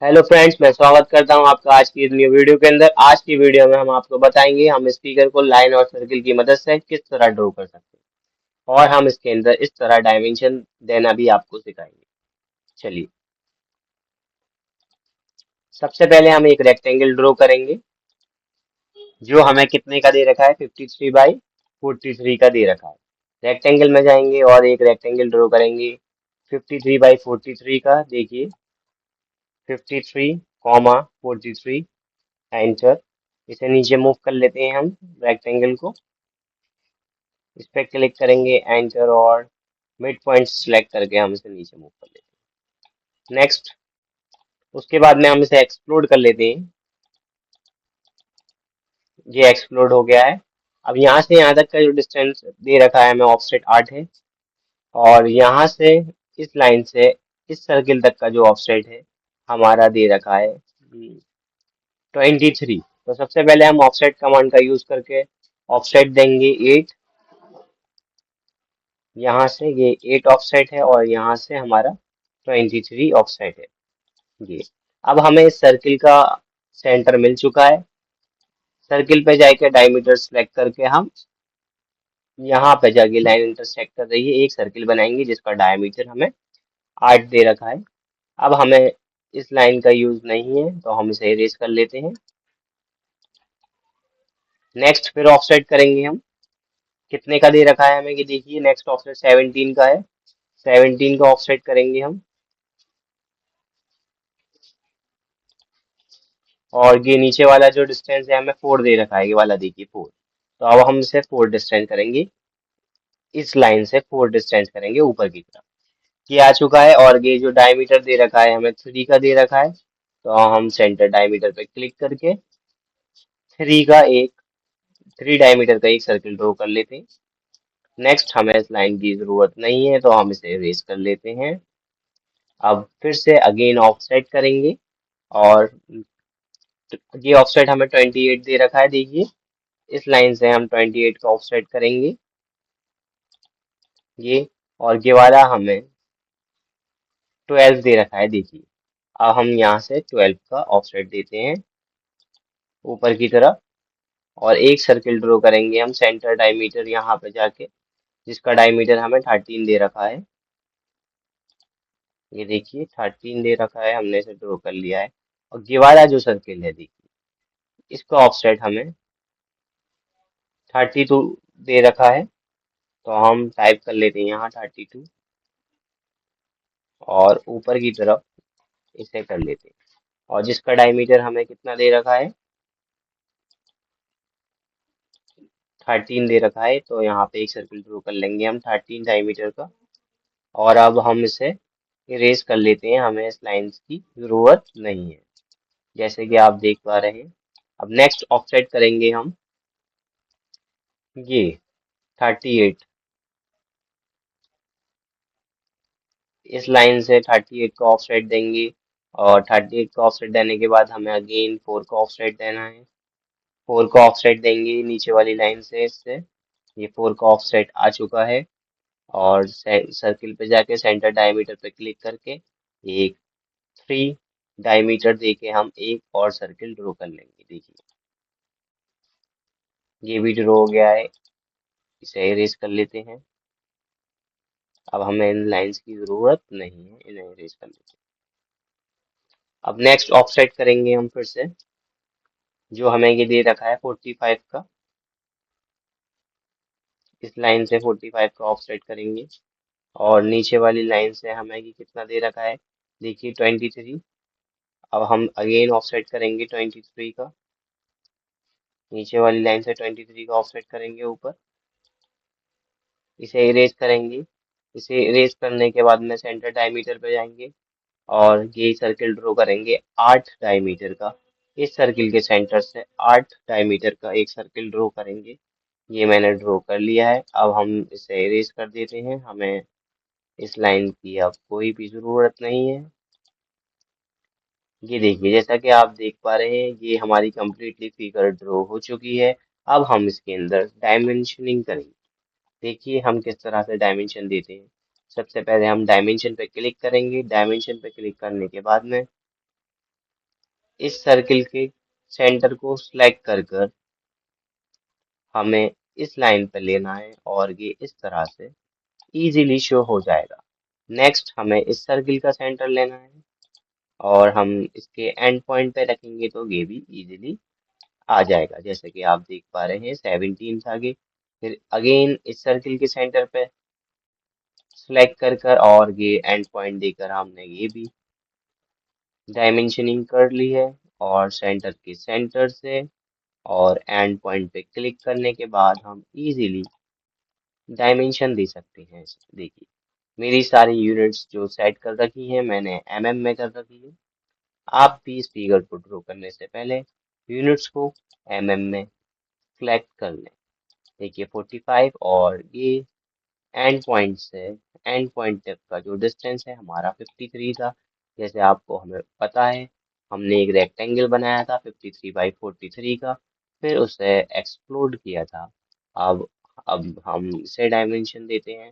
Hello friends, मैं स्वागत करता हूं आपका आज की इस न्यू वीडियो के अंदर। आज की वीडियो में हम आपको बताएंगे हम इस फिगर को लाइन और सर्किल की मदद से किस तरह ड्रॉ कर सकते हैं और हम इसके अंदर इस तरह डायमेंशन देना भी आपको सिखाएंगे। चलिए, सबसे पहले हम एक रेक्टेंगल ड्रॉ करेंगे जो हमें कितने का दे रखा है, 53/43 का दे रखा है। रेक्टेंगल में जाएंगे और एक रेक्टेंगल ड्रॉ करेंगे 53/43 का। देखिए, 53, एंटर। इसे नीचे मूव कर लेते हैं हम रेक्टेंगल को। इस पे क्लिक करेंगे, एंटर, और मिड पॉइंट सिलेक्ट करके हम इसे नीचे मूव कर लेते हैं। नेक्स्ट, उसके बाद में हम इसे एक्सप्लोड कर लेते हैं। ये एक्सप्लोड हो गया है। अब यहाँ से यहाँ तक का जो डिस्टेंस दे रखा है हमें, ऑफसेट 8 है। और यहाँ से इस लाइन से इस सर्किल तक का जो ऑफसेट है हमारा दे रखा है 23। तो सबसे पहले हम ऑफसेट कमांड का यूज करके ऑफसेट देंगे 8। यहाँ से ये 8 ऑफसेट है और यहाँ से हमारा 23 ऑफसेट है। ये, अब हमें इस सर्किल का सेंटर मिल चुका है। सर्किल पे जाके डायमीटर सेलेक्ट करके हम यहाँ पे जाके लाइन इंटरसेक्ट कर रही है, एक सर्किल बनाएंगे जिसका डायमीटर हमें 8 दे रखा है। अब हमें इस लाइन का यूज नहीं है तो हम इसे इरेज कर लेते हैं। नेक्स्ट, फिर ऑफसेट करेंगे हम। कितने का दे रखा है हमें, कि देखिए नेक्स्ट ऑफसेट 17 का है। 17 का ऑफसेट करेंगे हम। और ये नीचे वाला जो डिस्टेंस है हमें 4 दे रखा है, ये वाला देखिए 4। तो अब हम इसे 4 डिस्टेंस करेंगे, इस लाइन से 4 डिस्टेंस करेंगे ऊपर की तरफ। ये आ चुका है। और ये जो डायमीटर दे रखा है हमें 3 का दे रखा है। तो हम सेंटर डायमीटर पे क्लिक करके 3 का एक 3 डायमीटर का एक सर्किल ड्रॉ कर लेते हैं। नेक्स्ट, हमें इस लाइन की जरूरत नहीं है तो हम इसे इरेज कर लेते हैं। अब फिर से अगेन ऑफसेट करेंगे। और ये ऑफसेट हमें 28 दे रखा है, देखिए इस लाइन से हम 28 का ऑफसेट करेंगे ये। और ये वाला हमें 12 दे रखा है, देखिए। अब हम यहाँ से 12 का ऑफसेट देते हैं ऊपर की तरफ। और एक सर्किल ड्रॉ करेंगे हम सेंटर डायमीटर यहाँ पे जाके, जिसका डायमीटर हमें 13 दे रखा है। ये देखिए 13 दे रखा है, हमने इसे ड्रॉ कर लिया है। और ये वाला जो सर्किल है देखिए, इसका ऑफसेट हमें 32 दे रखा है। तो हम टाइप कर लेते हैं यहाँ 32 और ऊपर की तरफ इसे कर लेते हैं। और जिसका डायमीटर हमें कितना दे रखा है, 13 दे रखा है। तो यहाँ पे एक सर्किल ड्रॉ कर लेंगे हम 13 डायमीटर का। और अब हम इसे इरेज कर लेते हैं, हमें इस लाइन की जरूरत नहीं है, जैसे कि आप देख पा रहे हैं। अब नेक्स्ट ऑफसेट करेंगे हम ये 38। इस लाइन से 38 का ऑफसेट देंगे। और 38 का ऑफसेट देने के बाद हमें अगेन 4 का ऑफसेट देना है। 4 का ऑफसेट देंगे नीचे वाली लाइन से इससे। ये 4 का ऑफसेट आ चुका है। और सर्किल पे जाके सेंटर डायमीटर पे क्लिक करके एक 3 डायमीटर देके हम एक और सर्किल ड्रॉ कर लेंगे, देखिए ये भी ड्रॉ हो गया है। इसे इरेज कर लेते हैं। अब हमें इन लाइंस की जरूरत नहीं है, इन्हें इरेज कर लेते हैं। अब नेक्स्ट ऑफसेट करेंगे हम फिर से, जो हमें ये दे रखा है 45 का। इस लाइन से 45 का ऑफसेट करेंगे। और नीचे वाली लाइन से हमें ये कितना दे रखा है, देखिए 23। अब हम अगेन ऑफसेट करेंगे 23 का। नीचे वाली लाइन से 23 का ऑफसेट करेंगे ऊपर। इसे इरेज करेंगे। इसे इरेज करने के बाद में सेंटर डायमीटर पे जाएंगे और ये सर्किल ड्रॉ करेंगे 8 डायमीटर का। इस सर्किल के सेंटर से 8 डायमीटर का एक सर्किल ड्रॉ करेंगे। ये मैंने ड्रॉ कर लिया है। अब हम इसे इरेज कर देते हैं, हमें इस लाइन की अब कोई भी जरूरत नहीं है। ये देखिए, जैसा कि आप देख पा रहे हैं, ये हमारी कंप्लीटली फिगर ड्रॉ हो चुकी है। अब हम इसके अंदर डायमेंशनिंग करेंगे। देखिए हम किस तरह से डायमेंशन देते हैं। सबसे पहले हम डायमेंशन पे क्लिक करेंगे। डायमेंशन पे क्लिक करने के बाद में इस सर्किल के सेंटर को सिलेक्ट कर कर हमें इस लाइन पर लेना है और ये इस तरह से इजीली शो हो जाएगा। नेक्स्ट हमें इस सर्किल का सेंटर लेना है और हम इसके एंड पॉइंट पे रखेंगे तो ये भी इजीली आ जाएगा। जैसे कि आप देख पा रहे हैं 17 आगे, फिर अगेन इस सर्किल के सेंटर पे सिलेक्ट कर कर और ये एंड पॉइंट देकर हमने ये भी डायमेंशनिंग कर ली है और सेंटर के सेंटर से और एंड पॉइंट पे क्लिक करने के बाद हम इजीली डायमेंशन दे सकते हैं। देखिए मेरी सारी यूनिट्स जो सेट कर रखी हैं मैंने में कर रखी है। आप भी इस फिगर को ड्रॉ करने से पहले यूनिट्स को में सिलेक्ट कर लें। देखिए 45 और ये एंड पॉइंट से एंड पॉइंट तक का जो डिस्टेंस है हमारा 53 था। जैसे आपको हमें पता है हमने एक रेक्टेंगल बनाया था 53/43 का, फिर उसे एक्सप्लोड किया था। अब अब हम इसे डायमेंशन देते हैं।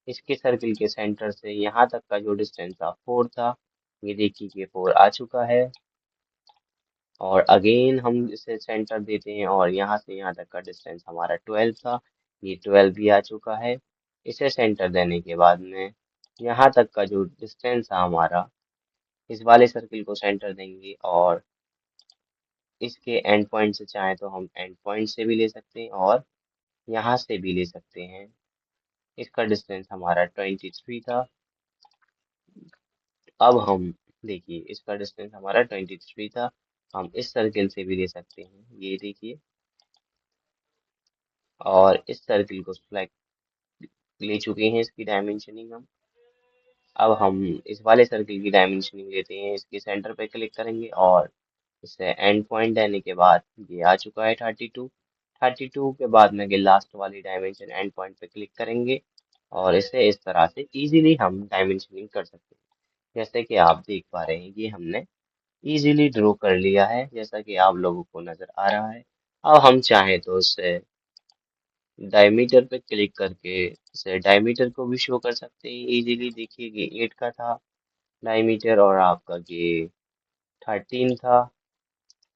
इसके सर्किल के सेंटर से यहाँ तक का जो डिस्टेंस था 4 था। ये देखिए कि 4 आ चुका है और अगेन हम इसे सेंटर देते हैं और यहाँ से यहाँ तक का डिस्टेंस हमारा 12 था। ये 12 भी आ चुका है। इसे सेंटर देने के बाद में यहाँ तक का जो डिस्टेंस था हमारा, इस वाले सर्किल को सेंटर देंगे और इसके एंड पॉइंट से चाहे तो हम एंड पॉइंट से भी ले सकते हैं और यहाँ से भी ले सकते हैं। इसका डिस्टेंस हमारा 23 था। अब हम देखिए इसका डिस्टेंस हमारा 23 था। हम इस सर्किल से भी ले सकते हैं, ये देखिए, और इस सर्किल को सिलेक्ट ले चुके हैं इसकी डायमेंशनिंग हम। अब हम इस वाले सर्किल की डायमेंशनिंग लेते हैं, इसके सेंटर पे क्लिक करेंगे और इसे एंड पॉइंट देने के बाद ये आ चुका है 32 के बाद में ये लास्ट वाली डायमेंशन एंड पॉइंट पे क्लिक करेंगे और इसे इस तरह से इजीली हम डायमेंशनिंग कर सकते हैं। जैसे कि आप देख पा रहे हैं ये हमने इजीली ड्रॉ कर लिया है, जैसा कि आप लोगों को नजर आ रहा है। अब हम चाहें तो इसे डायमीटर पे क्लिक करके इसे डायमीटर को भी शो कर सकते हैं इजीली। देखिए ये 8 का था डायमीटर और आपका ये 13 था,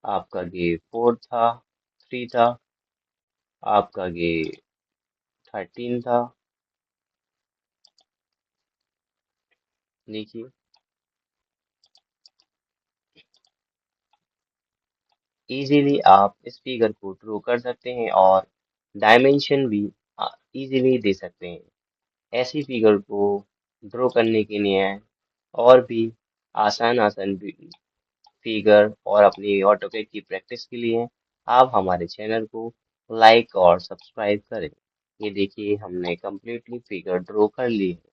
आपका ये 4 था, 3 था, आपका ये 13 था। देखिए इजीली आप इस फिगर को ड्रॉ कर सकते हैं और डायमेंशन भी इजीली दे सकते हैं। ऐसी फिगर को ड्रॉ करने के लिए और भी आसान आसान फिगर और अपनी ऑटोकैड की प्रैक्टिस के लिए आप हमारे चैनल को लाइक और सब्सक्राइब करें। ये देखिए हमने कम्प्लीटली फिगर ड्रॉ कर ली है।